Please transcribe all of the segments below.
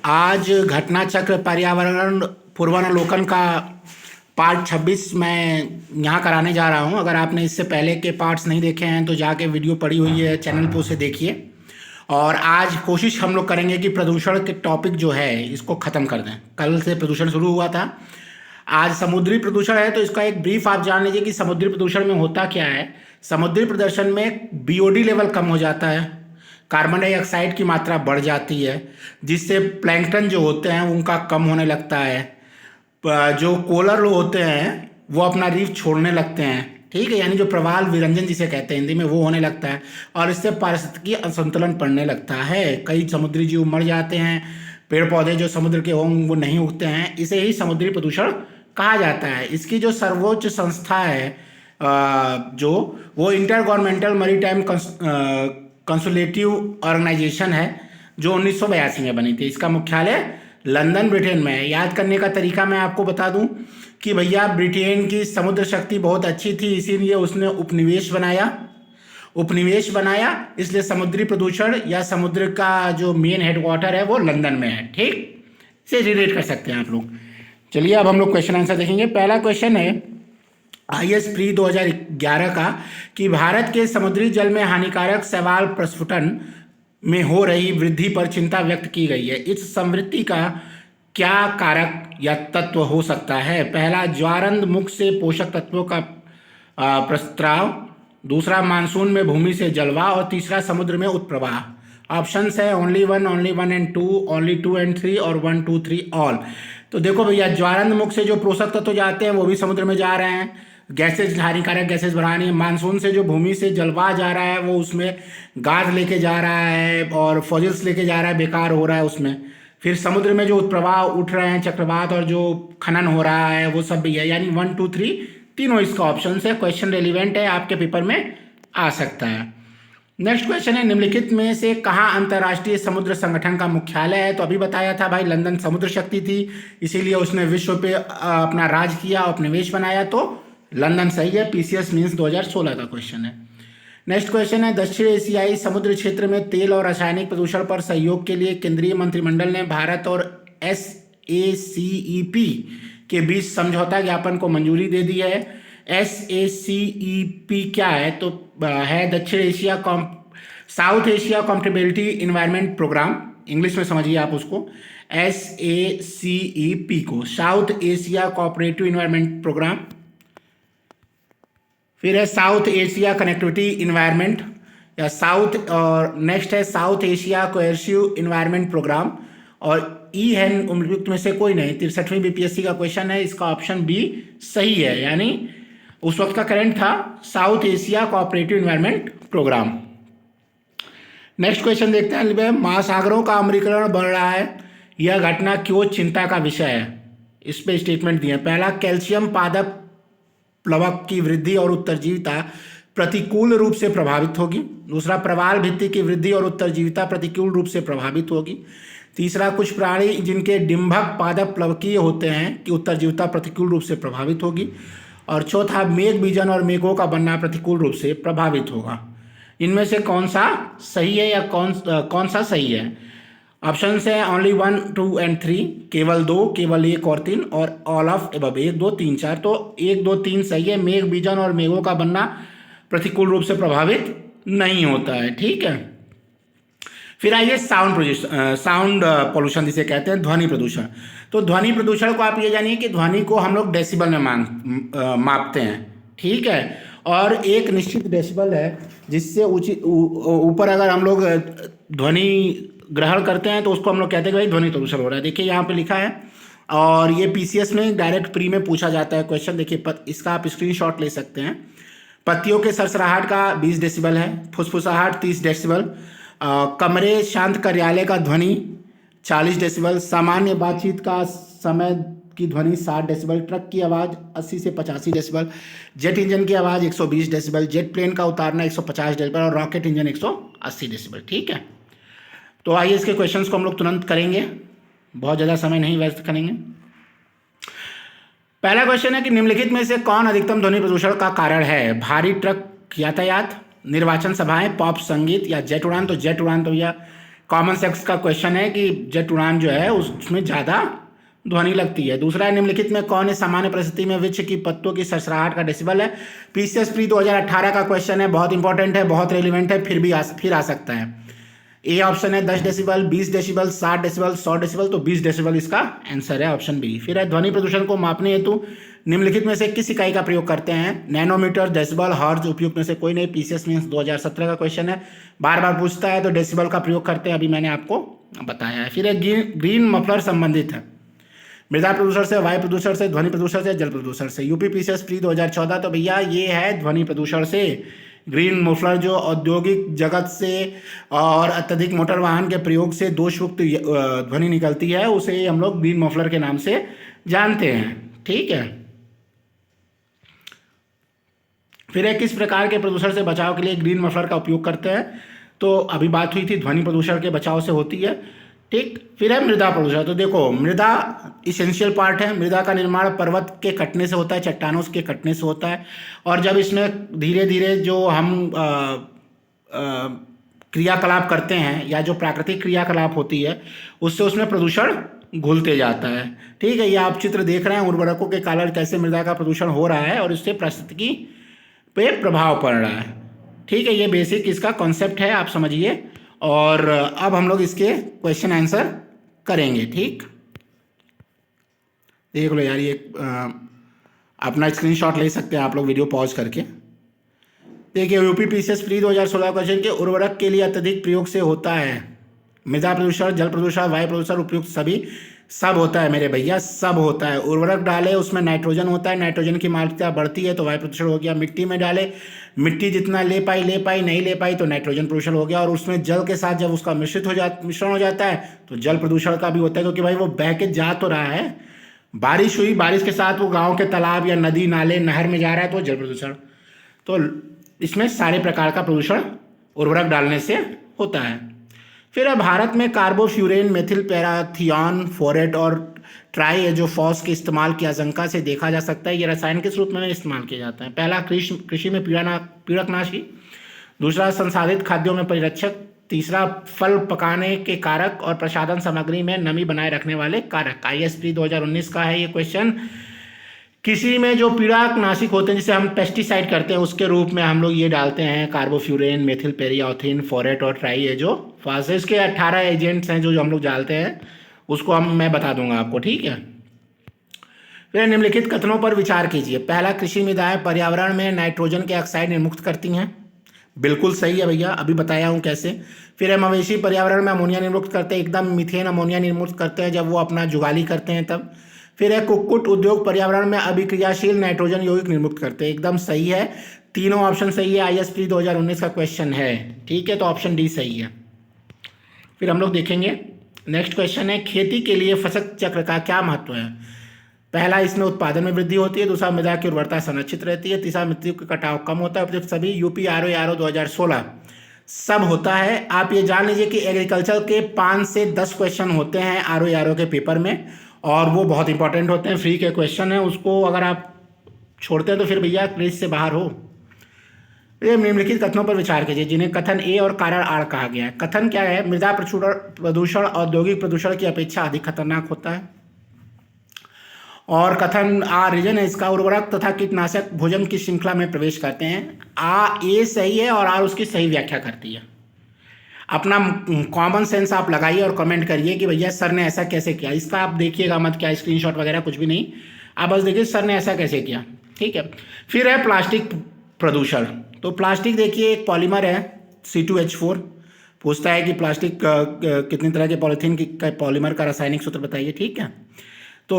आज घटना चक्र पर्यावरण पूर्वावलोकन का पार्ट 26 मैं यहाँ कराने जा रहा हूँ। अगर आपने इससे पहले के पार्ट्स नहीं देखे हैं तो जाके वीडियो पड़ी हुई है चैनल पे, उसे देखिए। और आज कोशिश हम लोग करेंगे कि प्रदूषण के टॉपिक जो है इसको ख़त्म कर दें। कल से प्रदूषण शुरू हुआ था, आज समुद्री प्रदूषण है, तो इसका एक ब्रीफ आप जान लीजिए कि समुद्री प्रदूषण में होता क्या है। समुद्री प्रदूषण में बीओडी लेवल कम हो जाता है, कार्बन डाइऑक्साइड की मात्रा बढ़ जाती है, जिससे प्लैंकटन जो होते हैं उनका कम होने लगता है। जो कोलर होते हैं वो अपना रीफ छोड़ने लगते हैं, ठीक है, यानी जो प्रवाल विरंजन जिसे कहते हैं हिंदी में, वो होने लगता है और इससे पारिस्थितिकी असंतुलन पड़ने लगता है। कई समुद्री जीव मर जाते हैं, पेड़ पौधे जो समुद्र के होंगे वो नहीं उगते हैं। इसे ही समुद्री प्रदूषण कहा जाता है। इसकी जो सर्वोच्च संस्था है जो वो इंटर गवर्नमेंटल मैरीटाइम कंसुलेटिव ऑर्गेनाइजेशन है, जो 1982 में बनी थी। इसका मुख्यालय लंदन ब्रिटेन में है। याद करने का तरीका मैं आपको बता दूं कि भैया ब्रिटेन की समुद्र शक्ति बहुत अच्छी थी, इसीलिए उसने उपनिवेश बनाया, इसलिए समुद्री प्रदूषण या समुद्र का जो मेन हेडक्वार्टर है वो लंदन में है। ठीक, से रिलेट कर सकते हैं आप लोग। चलिए अब हम लोग क्वेश्चन आंसर देखेंगे। पहला क्वेश्चन है IS प्री 2011 का कि भारत के समुद्री जल में हानिकारक शैवाल प्रस्फुटन में हो रही वृद्धि पर चिंता व्यक्त की गई है। इस समृद्धि का क्या कारक या तत्व हो सकता है? पहला, ज्वारंद मुख से पोषक तत्वों का प्रस्राव, दूसरा मानसून में भूमि से जलवाह, और तीसरा समुद्र में उत्प्रवाह। ऑप्शंस है only one and two, only 2 and 3 और 1 2 3 ऑल। तो देखो भैया, ज्वारंद मुख से जो पोषक तत्व जाते हैं वो भी समुद्र में जा रहे हैं, गैसेज, हानिकारक गैसेज बढ़ा रही है। मानसून से जो भूमि से जलवाह जा रहा है वो उसमें गाद लेके जा रहा है और फॉजिल्स लेके जा रहा है, बेकार हो रहा है उसमें। फिर समुद्र में जो उत्प्रवाह उठ रहे हैं, चक्रवात और जो खनन हो रहा है वो सब भी है, यानी 1 2 3 तीनों इसका ऑप्शन है। क्वेश्चन रेलिवेंट है, आपके पेपर में आ सकता है। नेक्स्ट क्वेश्चन है, निम्नलिखित में से कहाँ अंतर्राष्ट्रीय समुद्र संगठन का मुख्यालय है? तो अभी बताया था भाई, लंदन समुद्र शक्ति थी, इसीलिए उसने विश्व पे अपना राज किया, उपनिवेश बनाया, तो लंदन सही है। PCS मीन्स 2016 का क्वेश्चन है। नेक्स्ट क्वेश्चन है, दक्षिण एशियाई समुद्र क्षेत्र में तेल और रासायनिक प्रदूषण पर सहयोग के लिए केंद्रीय मंत्रिमंडल ने भारत और SACEP के बीच समझौता ज्ञापन को मंजूरी दे दी है। SACEP क्या है? तो है दक्षिण Asia South Asia compatibility environment programme, English में समझिए आप उसको, SACEP को, South Asia cooperative environment programme. फिर है साउथ एशिया कनेक्टिविटी इन्वायरमेंट या साउथ, और नेक्स्ट है South Asia coercive environment programme, और ई है उम्मीद में से कोई नहीं। 63वीं BPSC का क्वेश्चन है, इसका ऑप्शन बी सही है, यानी उस वक्त का करंट था South Asia cooperative environment programme. Next question देखते हैं, महासागरों का अम्लीकरण बढ़ रहा है, यह घटना क्यों चिंता का विषय है? इस पे स्टेटमेंट दिए। पहला, कैल्शियम पादप प्लवक की वृद्धि और उत्तरजीविता प्रतिकूल रूप से प्रभावित होगी। दूसरा, प्रवाल भित्ति की वृद्धि और उत्तरजीविता प्रतिकूल रूप से प्रभावित होगी। तीसरा, कुछ प्राणी जिनके डिंभक पादप प्लवकीय होते हैं कि उत्तरजीविता प्रतिकूल रूप से प्रभावित होगी। और चौथा, मेघ बीजन और मेघों का बनना प्रतिकूल रूप से प्रभावित होगा। इनमें से कौन सा सही है या कौन सा सही है? ऑप्शन है ओनली 1 2 and 3, केवल 2, केवल 1 और 3, और ऑल ऑफ एबव 1 2 3 4। तो 1 2 3 सही है। मेघ बीजन और मेघों का बनना प्रतिकूल रूप से प्रभावित नहीं होता है, ठीक है। फिर आइए साउंड पोल्यूशन जिसे कहते हैं, ध्वनि प्रदूषण। तो ध्वनि प्रदूषण को आप ये जानिए कि ध्वनि को हम लोग डेसिबल में मापते हैं, ठीक है, और एक निश्चित डेसिबल है जिससे ऊपर अगर हम लोग ध्वनि ग्रहण करते हैं तो उसको हम लोग कहते हैं कि भाई ध्वनि प्रदूषण हो रहा है। देखिए यहाँ पे लिखा है, और ये PCS में डायरेक्ट प्री में पूछा जाता है क्वेश्चन। देखिए इसका आप स्क्रीनशॉट ले सकते हैं। पत्तियों के सरसराहट का 20 डेसिबल है, फुसफुसाहट 30 डेसिबल, कमरे शांत कार्यालय का ध्वनि 40 डेसिबल, सामान्य बातचीत का समय की ध्वनि 60 डेसिबल, ट्रक की आवाज़ 80 से 85 डेसिबल, जेट इंजन की आवाज़ 120 डेसिबल, जेट प्लेन का उतारना 150 डेसिबल और रॉकेट इंजन 180 डेसिबल, ठीक है। तो आइए इसके क्वेश्चंस को हम लोग तुरंत करेंगे, बहुत ज़्यादा समय नहीं व्यस्त करेंगे। पहला क्वेश्चन है कि निम्नलिखित में से कौन अधिकतम ध्वनि प्रदूषण का कारण है? भारी ट्रक यातायात, निर्वाचन सभाएं, पॉप संगीत या जेट उड़ान? तो जेट उड़ान तो भैया कॉमन सेंस का क्वेश्चन है कि जेट उड़ान जो है उसमें ज़्यादा ध्वनि लगती है। दूसरा है, निम्नलिखित में कौन इस सामान्य परिस्थिति में वृक्ष की पत्तों की सरसराहट का डेसिबल है। पीसीएस प्री 2018 का क्वेश्चन है, बहुत इंपॉर्टेंट है, बहुत रेलिवेंट है, फिर आ सकता है। ए ऑप्शन है 10 डेसिबल, 20 डेसिबल, 60 डेसिबल, 100 डेसिबल, तो 20 डेसिबल इसका आंसर है, ऑप्शन बी। फिर है, ध्वनि प्रदूषण को मापने हेतु निम्नलिखित में से किस इकाई का प्रयोग करते हैं। नैनोमीटर, डेसिबल, हर्ट्ज, उपयुक्त में से कोई नहीं। पीसीएस मींस 2017 का क्वेश्चन है, बार बार पूछता है, तो डेसिबल का प्रयोग करते हैं, अभी मैंने आपको बताया है। फिर है, ग्रीन मफलर संबंधित है मृदा प्रदूषण से, वायु प्रदूषण से, ध्वनि प्रदूषण से, जल प्रदूषण से। यूपी पीसीएस प्री 2014, तो भैया ये है ध्वनि प्रदूषण से। ग्रीन मफलर जो औद्योगिक जगत से और अत्यधिक मोटर वाहन के प्रयोग से दोषयुक्त ध्वनि निकलती है, उसे हम लोग ग्रीन मफलर के नाम से जानते हैं। ठीक है। फिर किस प्रकार के प्रदूषण से बचाव के लिए ग्रीन मफलर का उपयोग करते हैं, तो अभी बात हुई थी ध्वनि प्रदूषण के बचाव से होती है। ठीक। फिर है मृदा प्रदूषण। तो देखो, मृदा इसेंशियल पार्ट है। मृदा का निर्माण पर्वत के कटने से होता है, चट्टानों के कटने से होता है, और जब इसमें धीरे धीरे जो हम क्रियाकलाप करते हैं या जो प्राकृतिक क्रियाकलाप होती है, उससे उसमें प्रदूषण घुलते जाता है। ठीक है। ये आप चित्र देख रहे हैं उर्वरकों के कारण कैसे मृदा का प्रदूषण हो रहा है और इससे पारिस्थितिकी पे प्रभाव पड़ रहा है। ठीक है। ये बेसिक इसका कॉन्सेप्ट है, आप समझिए। और अब हम लोग इसके क्वेश्चन आंसर करेंगे। ठीक, देख लो यार, ये अपना स्क्रीनशॉट ले सकते हैं आप लोग वीडियो पॉज करके। देखिए, यूपी पीसीएस प्री 2016 क्वेश्चन के उर्वरक के लिए अत्यधिक प्रयोग से होता है मृदा प्रदूषण, जल प्रदूषण, वायु प्रदूषण, उपयुक्त सभी। सब होता है मेरे भैया, सब होता है। उर्वरक डाले उसमें नाइट्रोजन होता है, नाइट्रोजन की मात्रा बढ़ती है तो वायु प्रदूषण हो गया। मिट्टी में डाले, मिट्टी जितना ले पाई, नहीं ले पाई तो नाइट्रोजन प्रदूषण हो गया। और उसमें जल के साथ जब उसका मिश्रण हो जाता है तो जल प्रदूषण का भी होता है, क्योंकि भाई वो बह के जा तो रहा है, बारिश हुई, बारिश के साथ वो गाँव के तालाब या नदी नाले नहर में जा रहा है तो जल प्रदूषण। तो इसमें सारे प्रकार का प्रदूषण उर्वरक डालने से होता है। फिर भारत में कार्बोफ्यूरेन, मेथिल पैराथियन, फोरेट और ट्राईएजोफॉस के इस्तेमाल की आशंका से देखा जा सकता है ये रसायन किस रूप में इस्तेमाल किया जाता है। पहला, कृषि में पीड़कनाशी। दूसरा, संसाधित खाद्यों में परिरक्षक। तीसरा, फल पकाने के कारक। और प्रसाधन सामग्री में नमी बनाए रखने वाले कारक। ISP 2019 का है ये क्वेश्चन। कृषि में जो पीड़कनाशक होते हैं जिसे हम पेस्टिसाइड करते हैं, उसके रूप में हम लोग ये डालते हैं कार्बोफ्यूरेन, मेथिल पेरियोथिन, फोरेट और ट्राईएजोफॉस। इसके 18 एजेंट्स हैं जो हम लोग डालते हैं, उसको मैं बता दूंगा आपको। ठीक है। फिर निम्नलिखित कथनों पर विचार कीजिए। पहला, कृषि मृदाएं पर्यावरण में नाइट्रोजन के ऑक्साइड निर्मुक्त करती हैं। बिल्कुल सही है भैया, अभी बताया हूँ कैसे। फिर है, मवेशी पर्यावरण में अमोनिया निर्मुक्त करते हैं, एकदम मीथेन अमोनिया निर्मुक्त करते हैं जब वो अपना जुगाली करते हैं तब। फिर है, कुक्कुट उद्योग पर्यावरण में अभिक्रियाशील नाइट्रोजन यौगिक निर्मुक्त करते हैं, एकदम सही है। तीनों ऑप्शन सही है, ISP 2019 का क्वेश्चन है। ठीक है, तो ऑप्शन डी सही है। फिर हम लोग देखेंगे नेक्स्ट क्वेश्चन है, खेती के लिए फसल चक्र का क्या महत्व है। पहला, इसमें उत्पादन में वृद्धि होती है। दूसरा, मृदा की उर्वरता संरक्षित रहती है। तीसरा, मृत्यु का कटाव कम होता है। सभी यूपी RO 2016 सब होता है। आप ये जान लीजिए कि एग्रीकल्चर के 5 से 10 क्वेश्चन होते हैं RO के पेपर में, और वो बहुत इंपॉर्टेंट होते हैं, फ्री के क्वेश्चन है। उसको अगर आप छोड़ते हैं तो फिर भैया क्रेज से बाहर हो। निम्नलिखित कथनों पर विचार कीजिए जिन्हें कथन ए और कारण आर कहा गया है। कथन क्या है, मृदा प्रदूषण औद्योगिक प्रदूषण की अपेक्षा अधिक खतरनाक होता है। और कथन आ रीजन है इसका, उर्वरक तथा कीटनाशक भोजन की श्रृंखला में प्रवेश करते हैं। ए सही है और आर उसकी सही व्याख्या करती है। अपना कॉमन सेंस आप लगाइए और कमेंट करिए कि भैया सर ने ऐसा कैसे किया। इसका आप देखिएगा मत, क्या स्क्रीनशॉट वगैरह कुछ भी नहीं, आप बस देखिए सर ने ऐसा कैसे किया। ठीक है। फिर है प्लास्टिक प्रदूषण। तो प्लास्टिक देखिए एक पॉलीमर है C2H4। पूछता है कि प्लास्टिक कितनी तरह के पॉलीथीन के पॉलीमर का रासायनिक सूत्र बताइए। ठीक है। तो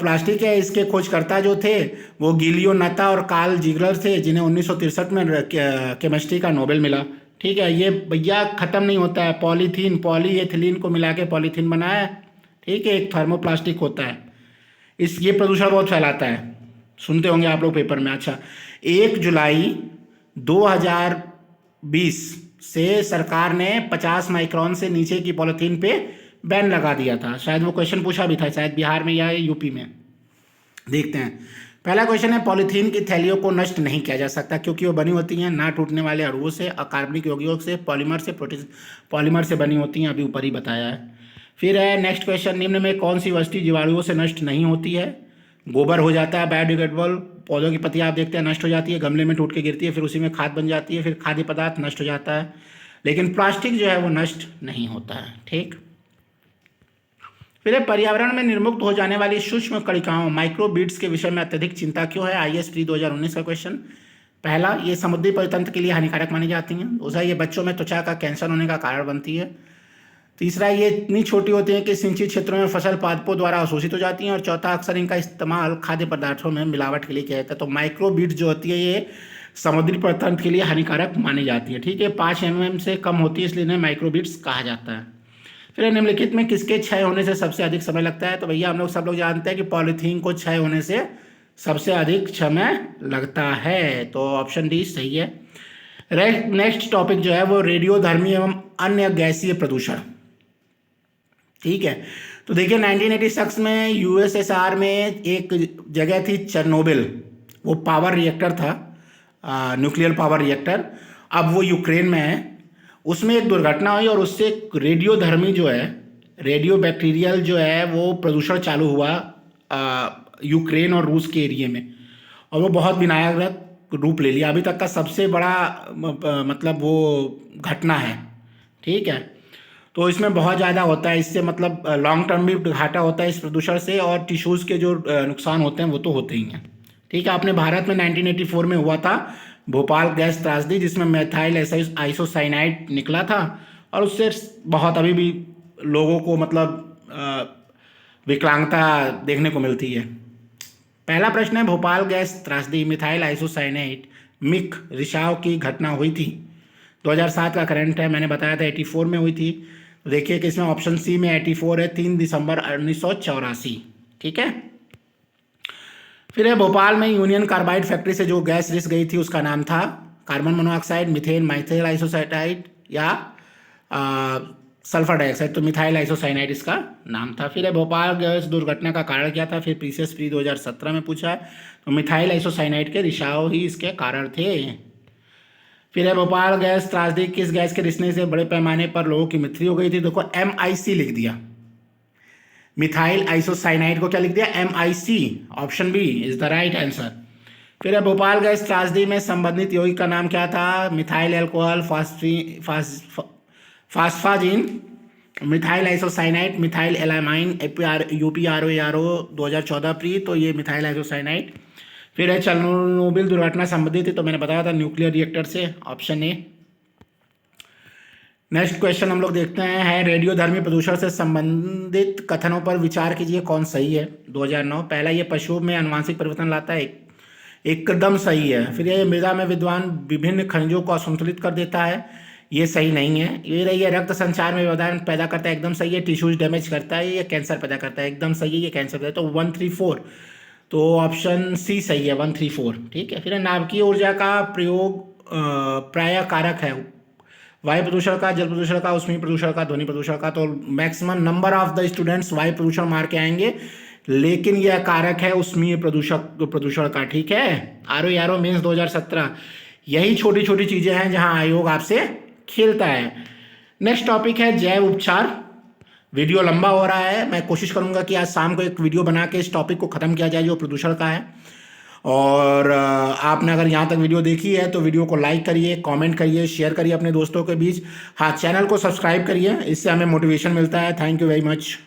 प्लास्टिक है, इसके खोजकर्ता जो थे वो गिलियो नता और कार्ल जिगलर थे, जिन्हें 1963 में केमिस्ट्री का नोबेल मिला। ठीक है। ये भैया ख़त्म नहीं होता है, पॉलीथीन पॉलीएथिलीन को मिला के पॉलीथीन बनाया। ठीक है। एक थर्मोप्लास्टिक होता है, ये प्रदूषण बहुत फैलाता है, सुनते होंगे आप लोग पेपर में। अच्छा, 1 जुलाई 2020 से सरकार ने 50 माइक्रोन से नीचे की पॉलीथीन पे बैन लगा दिया था। शायद वो क्वेश्चन पूछा भी था, शायद बिहार में या यूपी में। देखते हैं पहला क्वेश्चन है, पॉलीथीन की थैलियों को नष्ट नहीं किया जा सकता क्योंकि वो बनी होती हैं ना टूटने वाले अणुओं से, अकार्बनिक यौगिकों से, पॉलीमर से, पॉलीमर से बनी होती हैं, अभी ऊपर ही बताया है। फिर है नेक्स्ट क्वेश्चन, निम्न में कौन सी वस्तु जीवाणुओं से नष्ट नहीं होती है? गोबर हो जाता है बायोडिग्रेडेबल, पौधों की पत्तियां आप देखते हैं नष्ट हो जाती है, गमले में टूट के गिरती है, फिर उसी में खाद बन जाती है, फिर खाद्य पदार्थ नष्ट हो जाता है, लेकिन प्लास्टिक जो है वो नष्ट नहीं होता है। ठीक। फिर पर्यावरण में निर्मुक्त हो जाने वाली सूक्ष्म कणिकाओं माइक्रोबीड्स के विषय में अत्यधिक चिंता क्यों है? आईएएस प्री 2019 का क्वेश्चन। पहला, ये समुद्री परितंत्र के लिए हानिकारक मानी जाती हैं। दूसरा, ये बच्चों में त्वचा का कैंसर होने का कारण बनती है। तीसरा, ये इतनी छोटी होती हैं कि सिंचित क्षेत्रों में फसल पादपों द्वारा अवशोषित हो जाती हैं। और चौथा, अक्सर इनका इस्तेमाल खाद्य पदार्थों में मिलावट के लिए किया जाता है। तो माइक्रोबीड्स जो होती है ये समुद्री परितंत्र के लिए हानिकारक मानी जाती है। ठीक है, 5 mm से कम होती है, इसलिए इन्हें माइक्रोबीड्स कहा जाता है। फिर निम्नलिखित में किसके क्षय होने से सबसे अधिक समय लगता है? तो भैया हम लोग सब लोग जानते हैं कि पॉलीथीन को क्षय होने से सबसे अधिक समय लगता है, तो ऑप्शन डी सही है। नेक्स्ट टॉपिक जो है वो रेडियोधर्मी एवं अन्य गैसीय प्रदूषण। ठीक है, तो देखिए 1986 में यूएसएसआर में एक जगह थी चेरनोबिल, वो पावर रिएक्टर था, न्यूक्लियर पावर रिएक्टर। अब वो यूक्रेन में है। उसमें एक दुर्घटना हुई और उससे रेडियोधर्मी जो है, रेडियो बैक्टीरियल जो है वो प्रदूषण चालू हुआ यूक्रेन और रूस के एरिया में, और वो बहुत भयानक रूप ले लिया। अभी तक का सबसे बड़ा मतलब वो घटना है। ठीक है, तो इसमें बहुत ज़्यादा होता है, इससे मतलब लॉन्ग टर्म भी घाटा होता है इस प्रदूषण से, और टिश्यूज़ के जो नुकसान होते हैं वो तो होते ही हैं। ठीक है, अपने भारत में 1984 में हुआ था भोपाल गैस त्रासदी, जिसमें मेथाइल आइसोसाइनाइड निकला था, और उससे बहुत अभी भी लोगों को मतलब विकलांगता देखने को मिलती है। पहला प्रश्न है, भोपाल गैस त्रासदी मिथाइल आइसोसाइनाइड मिक रिसाव की घटना हुई थी। 2007 का करंट है, मैंने बताया था 84 में हुई थी। तो देखिए कि इसमें ऑप्शन सी में 84 है, 3 दिसंबर 1984। ठीक है, फिर है भोपाल में यूनियन कार्बाइड फैक्ट्री से जो गैस रिस गई थी उसका नाम था कार्बन मोनोऑक्साइड, मीथेन, माइथाइल आइसोसाइनाइड या सल्फर डाइऑक्साइड। तो मिथाइल आइसोसाइनाइड इसका नाम था। फिर है भोपाल गैस दुर्घटना का कारण क्या था? फिर पीसीएस प्री 2017 में पूछा है। तो मिथाइल आइसोसाइनाइड के रिसाव ही इसके कारण थे। फिर है भोपाल गैस त्रासदी किस गैस के रिसने से बड़े पैमाने पर लोगों की मृत्यु हो गई थी? देखो MIC लिख दिया, मिथाइल आइसोसाइनाइड को क्या लिख दिया? MIC। Option B is the right answer. फिर है भोपाल गैस त्रासदी में संबंधित यौगिक का नाम क्या था? मिथाइल एल्कोहल फास्फाजिन, मिथाइल आइसोसाइनाइड, मिथाइल एलामाइन, UPRO 2014 प्री। तो ये मिथाइल आइसोसाइनाइड। फिर है चेरनोबिल दुर्घटना संबंधित थी, तो मैंने बताया था न्यूक्लियर रिएक्टर से, ऑप्शन ए। नेक्स्ट क्वेश्चन हम लोग देखते हैं, है रेडियोधर्मी प्रदूषण से संबंधित कथनों पर विचार कीजिए कौन सही है? 2009। पहला, ये पशुओं में अनुवांशिक परिवर्तन लाता है, एकदम सही है। फिर ये मृदा में विद्यमान विभिन्न खनिजों को असंतुलित कर देता है, ये सही नहीं है। ये रही है रक्त संचार में व्यवधान पैदा करता है, एकदम सही है। टिश्यूज डैमेज करता है, ये कैंसर पैदा करता है, एकदम सही है, ये कैंसर पैदा है। तो 134, तो ऑप्शन सी सही है, 134। ठीक है, फिर नाभिकीय ऊर्जा का प्रयोग प्राय कारक है वायु प्रदूषण का, जल प्रदूषण का, ऊष्मीय प्रदूषण का, ध्वनि प्रदूषण का। तो maximum number of the students वायु प्रदूषण मार के आएंगे, लेकिन यह कारक है ऊष्मीय प्रदूषण का। ठीक है, RO मीन्स 2017। यही छोटी छोटी चीजें हैं जहां आयोग आपसे खेलता है। नेक्स्ट टॉपिक है जैव उपचार। वीडियो लंबा हो रहा है, मैं कोशिश करूंगा कि आज शाम को एक वीडियो बना के इस टॉपिक को खत्म किया जाए जो प्रदूषण का है। और आपने अगर यहाँ तक वीडियो देखी है तो वीडियो को लाइक करिए, कमेंट करिए, शेयर करिए अपने दोस्तों के बीच। हाँ, चैनल को सब्सक्राइब करिए, इससे हमें मोटिवेशन मिलता है। Thank you very much.